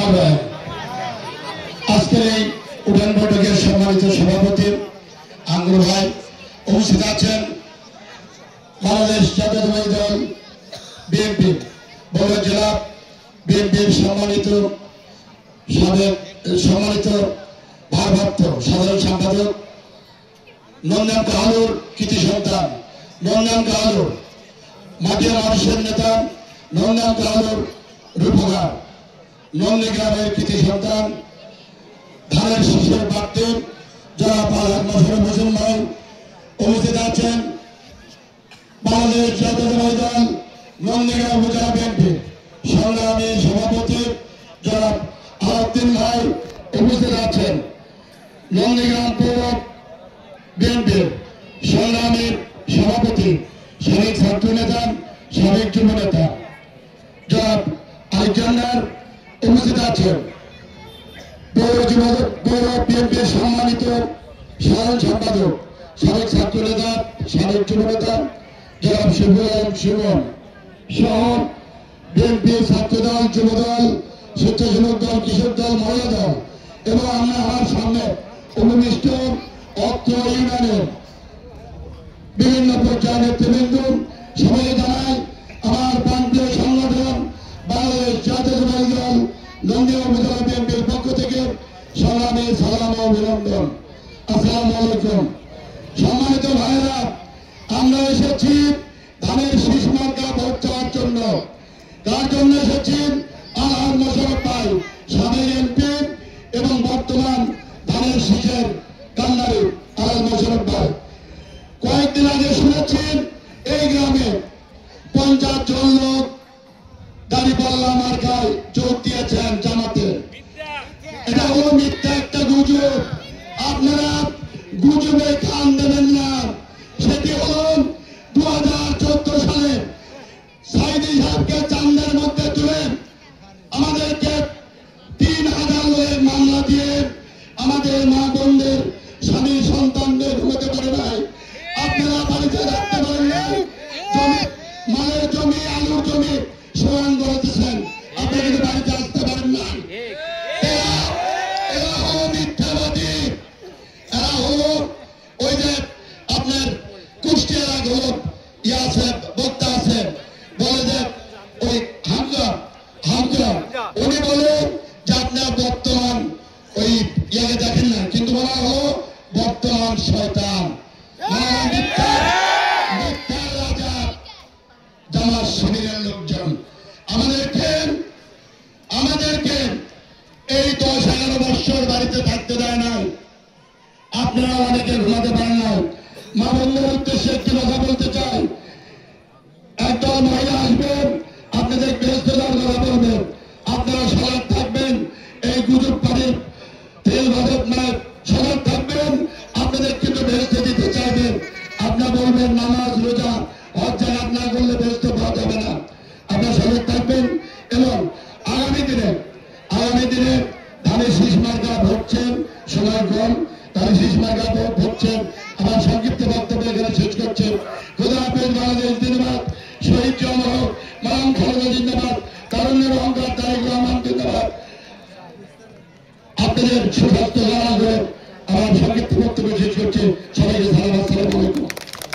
সমন্বয় আজকের এই উঠান বৈঠকের সম্মানিত সভাপতি আঙ্গুর ভাই উপস্থিত আছেন বাংলাদেশ জাতীয়তাবাদী দল বিএনপি বগুড়া জেলা বিএনপির সম্মানিত ভারপ্রাপ্ত সাধারণ সম্পাদক নন্দন কাহালুর কৃতি সন্তান নন্দন কাহালুর মাটিয়া মানুষের নেতা নন্দন কাহালুর রূপকার নন্দীগ্রামের কৃতি সন্তান ধানের শীষের প্রার্থী জনাব মোশাররফ হোসেন ভাই উপস্থিত আছেন বাংলাদেশ জাতীয়তাবাদী দল নন্দীগ্রাম উপজেলা বিএনপি সংগ্রামী সভাপতি জনাব আলাউদ্দিন ভাই উপস্থিত আছেন নন্দীগ্রাম পৌর বিএনপির সংগ্রামী সভাপতি সাবেক ছাত্র নেতা সাবেক যুব নেতা জনাব আলেকজান্ডার উপস্থিত আছেন পৌর বিএনপির সম্মানিত সাধারণ সম্পাদক সাবেক ছাত্র নেতা সাবেক যুব নেতা জনাব শিবন সহ বিএনপি ছাত্র দল যুব দল স্বেচ্ছাসেবক দল কৃষক দল মহিলা দল এবং আমার সামনে উপবিষ্ট অত্র ইউনিয়নের বিভিন্ন পর্যায়ের নেতৃবৃন্দ সবাইকে জানাই আমার প্রান্তীয় সংগঠন বাংলাদেশ জাতীয়তাবাদী দল নন্দীগ্রাম উপজেলা বিএনপির পক্ষ থেকে সংগ্রামী সালাম ও অভিনন্দন। আসসালামু আলাইকুম। সম্মানিত ভাইয়েরা, আমরা এসেছি ধানের শীষ মার্কা ভোট চাওয়ার জন্য। তার জন্য এসেছি আলহাজ মোশাররফ ভাই সাবেক এমপি এবং বর্তমান ধানের শীষের কান্ডারি আলহাজ মোশাররফ ভাই। কয়েকদিন আগে শুনেছেন এই গ্রামে 50 জন লোক দাঁড়িপাল্লা মার্কায় যোগ দিয়েছেন জামাতে। এটা হলো মিথ্যা একটা গুজব। আপনারা গুজবে কান দেবেন না। সেটি হল 2014 সালে সাইদি সাহেবকে চান্দের মধ্যে তুলে আমাদেরকে 3000 লোকের মামলা দিয়ে আমাদের মা বোনদের স্বামী সন্তানদের ঘুমাতে পারে নাই। আপনারা বাড়িতে রাখতে পারেন নাই। মালের জমি আলুর জমি সমান করেছেন, আপনি কিন্তু বাড়িতে আসতে পারেন না। এরা হলো মিথ্যাবাদী। এরা হলো ওই যে আপনার কুষ্টিয়ার হলো আছে বক্তা আছে বলে যে ওই হামজা উনি বলে যে আপনার বর্তমান ওই ইয়াকে দেখেন না, কিন্তু বলা হলো বর্তমান শয়তান মিথ্যার রাজা জামাত শিবিরের লোকজন। আমাদেরকে এই 10-11 বছর বাড়িতে থাকতে দেয় নাই। আপনারা অনেকে ঘুমাতে পারেন না। মা বন্ধুর উদ্দেশ্যে একটি কথা বলতে চাই। একদল মহিলা আসবেন, আপনাদের বেহেশত দেওয়ার কথা বলবেন, আপনারা সজাগ থাকবেন। এই গুজব পানির তেল ভাজক নয়, সজাগ থাকবেন। আপনাদের কিন্তু বেহেশত দিতে চাইবেন। আপনারা বলবেন নামাজ রোজা হজ জাকাত না করলে বেহেশত পাওয়া যাবে না। আপনারা সজাগ থাকবেন এবং আগামী দিনে ধানের শীষ মার্কা ভোটছেন সময় কম, ধানের শীষ মার্কা ভোটছেন। আমার সংক্ষিপ্ত বক্তব্য এখানে শেষ করছেন। খোদা হাফেজ। বাংলাদেশ